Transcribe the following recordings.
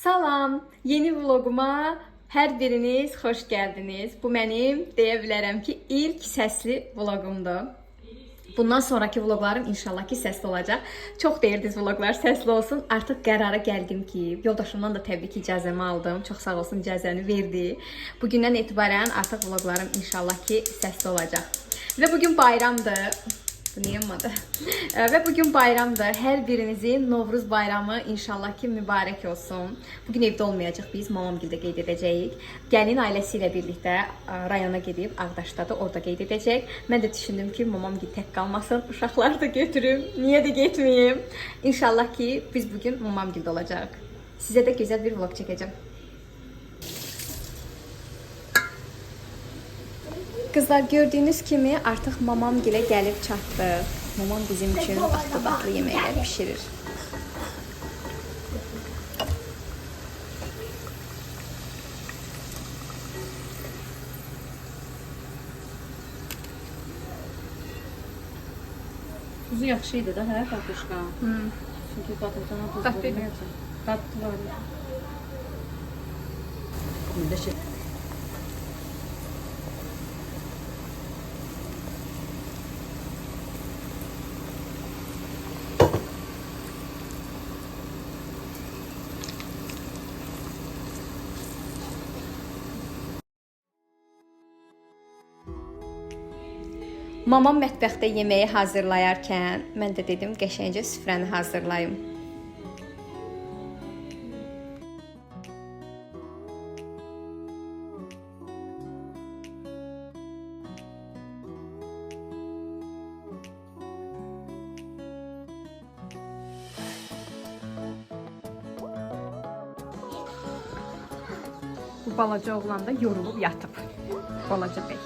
Salam, yeni vloguma hər biriniz xoş gəldiniz. Bu mənim deyə bilərəm ki, ilk səsli vlogumdur. Bundan sonraki vloglarım inşallah ki səsli olacaq. Çox deyirdiniz vloglar səsli olsun. Artıq qərara gəldim ki, yoldaşımdan da təbii ki icazəmi aldım. Çox sağ olsun, icazəni verdi. Bugündən etibarən artıq vloglarım inşallah ki səsli olacaq. Və bugün bayramdır. Bu niyə olmadı? Və bugün bayramdır. Hər birinizin Novruz bayramı inşallah ki mübarək olsun. Bugün evdə olmayacaq, biz mamamgildə qeyd edəcəyik. Gəlin ailəsi ilə birlikdə rayona gedib Ağdaşdadır, orada qeyd edəcək. Mən də düşündüm ki, mamamgil tək qalmasın, uşaqları da götürüm. Niyə də getməyim? İnşallah ki biz bugün mamamgildə olacaq. Sizə də gözəl bir vlog çəkəcəm. Kızlar, gördüğünüz kimi artık mamam gilə gəlib çatdı. Mamam bizim üçün atlı yeməklər pişirir. Tuzu yaxşıydı da, hə, kartuşka. Çünki patlıcana tuz vurmayacaq. Dadlı var. Bir də şey. Mamam mətbəxdə yeməyi hazırlayarkən mən də dedim qəşəngcə süfrəni hazırlayım. Bu balaca oğlan da yorulub yatıb. Balaca bəy.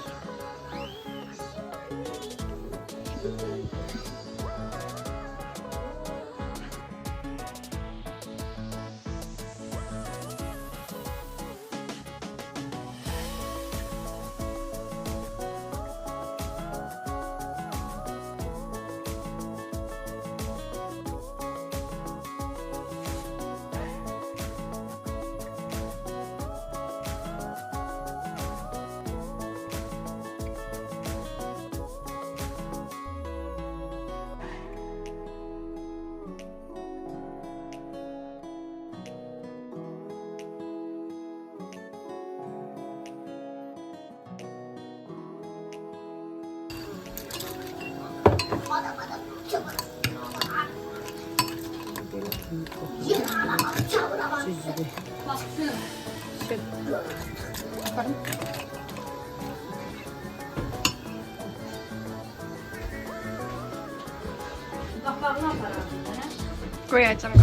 Koyacağım.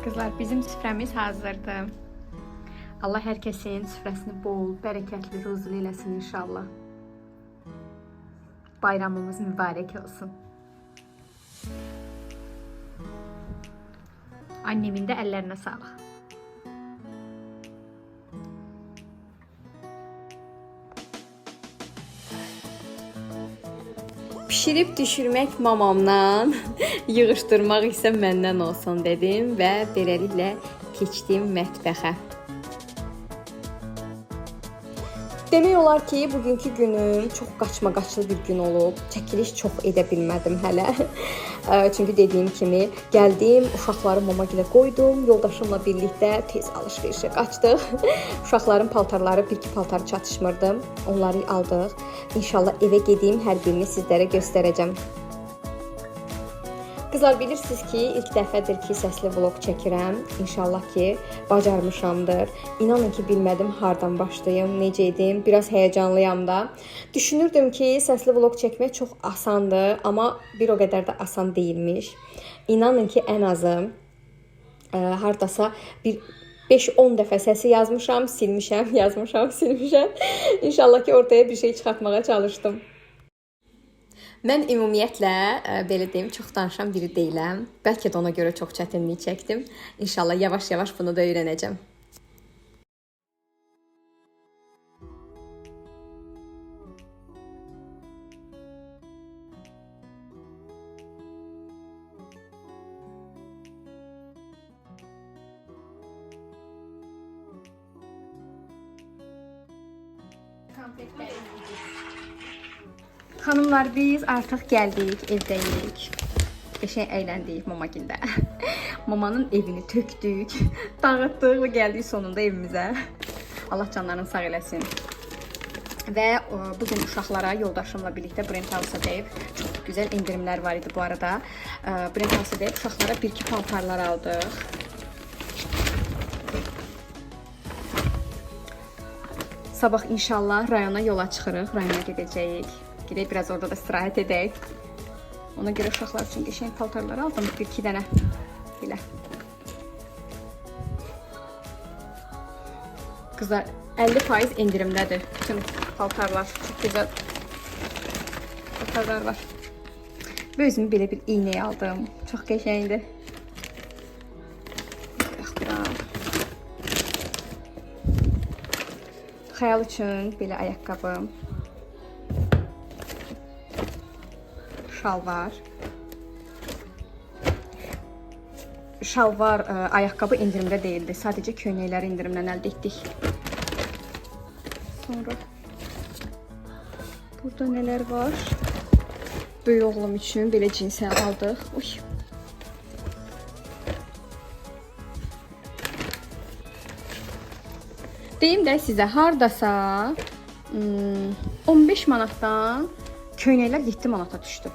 Kızlar, bizim süfrəmiz hazırdır. Allah hər kəsin süfrəsini bol, bərəkətli, ruzlu eləsin inşallah. Bayramımız mübarək olsun. Annemin də əllərinə sağlıq. Pişirib düşürmək mamamdan, yığışdırmaq isə məndən olsun dedim və beləliklə keçdim mətbəxə. Demək olar ki, bugünkü günüm çox qaçma-qaçlı bir gün olub. Çəkiliş çox edə bilmədim hələ. Çünki dediyim kimi gəldim, uşaqları mamagilə qoydum, yoldaşımla birlikdə tez alış-verişə qaçdıq. Uşaqların paltarları, bir-iki paltarı çatışmırdı. Onları aldıq. İnşallah evə gedim, hər birini sizlərə göstərəcəm. Kızlar, bilirsiniz ki, ilk dəfədir ki səsli vlog çəkirəm. İnşallah ki bacarmışamdır. İnanın ki bilmədim hardan başlayım, necə edim. Biraz həyəcanlıyam da. Düşünürdüm ki səsli vlog çəkmək çox asandır, amma bir o qədər də asan deyilmiş. İnanın ki ən azı hardasa bir 5-10 dəfə səsi yazmışam, silmişəm, yazmışam, silmişəm. İnşallah ki, ortaya bir şey çıxartmağa çalışdım. Mən ümumiyyətlə, belə deyim, çox danışan biri deyiləm. Bəlkə də ona görə çox çətinlik çəkdim. İnşallah yavaş-yavaş bunu da öyrənəcəm. Xanımlar, biz artıq gəldik, evdəyik. Qəşəng əyləndik Mamagildə. Mamanın evini tökdük, dağıtdıq və gəldik sonunda evimizə. Allah canlarını sağ eləsin. Və bugün uşaqlara yoldaşımla birlikdə Brent House-a çox gözəl indirimlər var idi bu arada. Brent House-a uşaqlara 1-2 paltarlar aldıq. Sabah inşallah rayona yola çıxırıq, rayona gedəcəyik. Gedək biraz orada da istirahət edək. Ona görə uşaqlar üçün qəşəng paltarlar aldım, 1-2 dənə. Belə. Qızlar, 50% indirimdədir bütün paltarlar. Çox gözəl paltarlar var. Və özümü belə bir iynəyə aldım. Çox qəşəngdir. Xəyal üçün belə ayaqqabı. Şalvar. Şalvar, ayaqqabı indirimdə deyildi. Sadəcə köynəkləri indirimdən əldə etdik. Sonra burada nələr var? Böyük oğlum üçün belə cinsə aldıq. Uy. Deyim də sizə, hardasa 15 manatdan köynəklər 7 manata düşdü.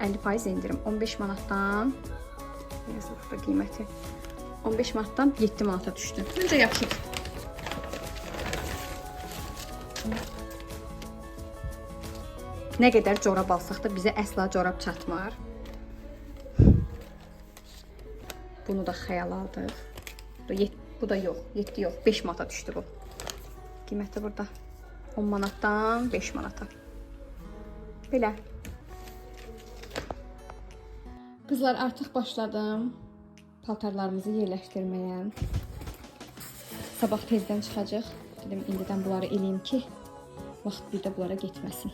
50% indirim. 15 manatdan yazılır burada qiyməti. 15 manatdan 7 manata düşdü. Məncə yaxşıdır. Nə qədər corab alsaq da bizə əsla corab çatmır. Bunu da xəyal aldıq. Bu da yox, 7 yox, 5 manata düşdü bu. Qiyməti burada 10 manatdan 5 manata. Belə. Qızlar, artıq başladım paltarlarımızı yerləşdirməyə. Sabah tezdən çıxacaq. Dedim, indidən bunları eləyim ki, vaxt bir də bunlara getməsin.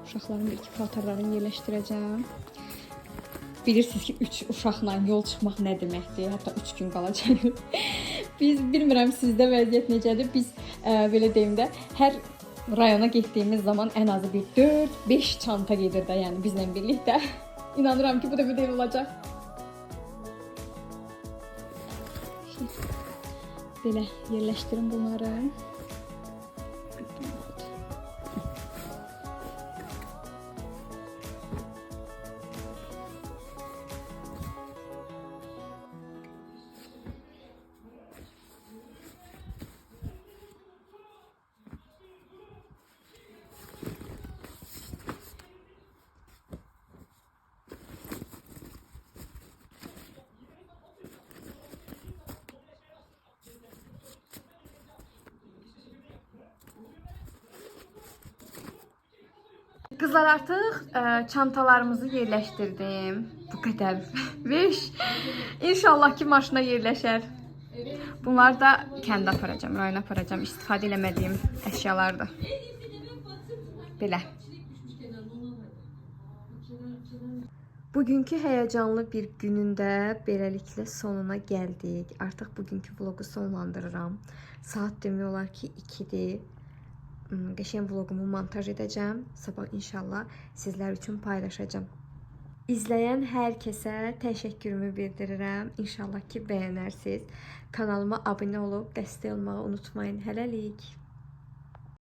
Uşaqların ilk paltarlarını yerləşdirəcəm. Bilirsiniz ki, 3 uşaqla yol çıxmaq nə deməkdir? Hətta 3 gün qalacaq. Biz bilmirəm sizdə vəziyyət necədir. Biz belə deyim də, hər rayona getdiyimiz zaman ən azı bir 4-5 çanta gedir də, yəni bizlə birlikdə. İnanıram ki, bu da bir deyil olacaq. Belə yerləşdirin bunları. Kızlar, artıq çantalarımızı yerləşdirdim. Bu qədər. 5. İnşallah ki, maşına yerləşər. Bunları da kəndə aparacağım, rayona aparacağım. İstifadə eləmədiyim əşyalardır. Belə. Bugünkü həyəcanlı bir günündə beləliklə sonuna gəldik. Artıq bugünkü vlogu sonlandırıram. Saat demək olar ki, 2-dir. Qəşəng vlogumu montaj edəcəm. Sabah inşallah sizlər üçün paylaşacağım. İzləyən hər kəsə təşəkkürümü bildirirəm. İnşallah ki, bəyənərsiniz. Kanalıma abunə olub dəstək olmağı unutmayın. Hələlik.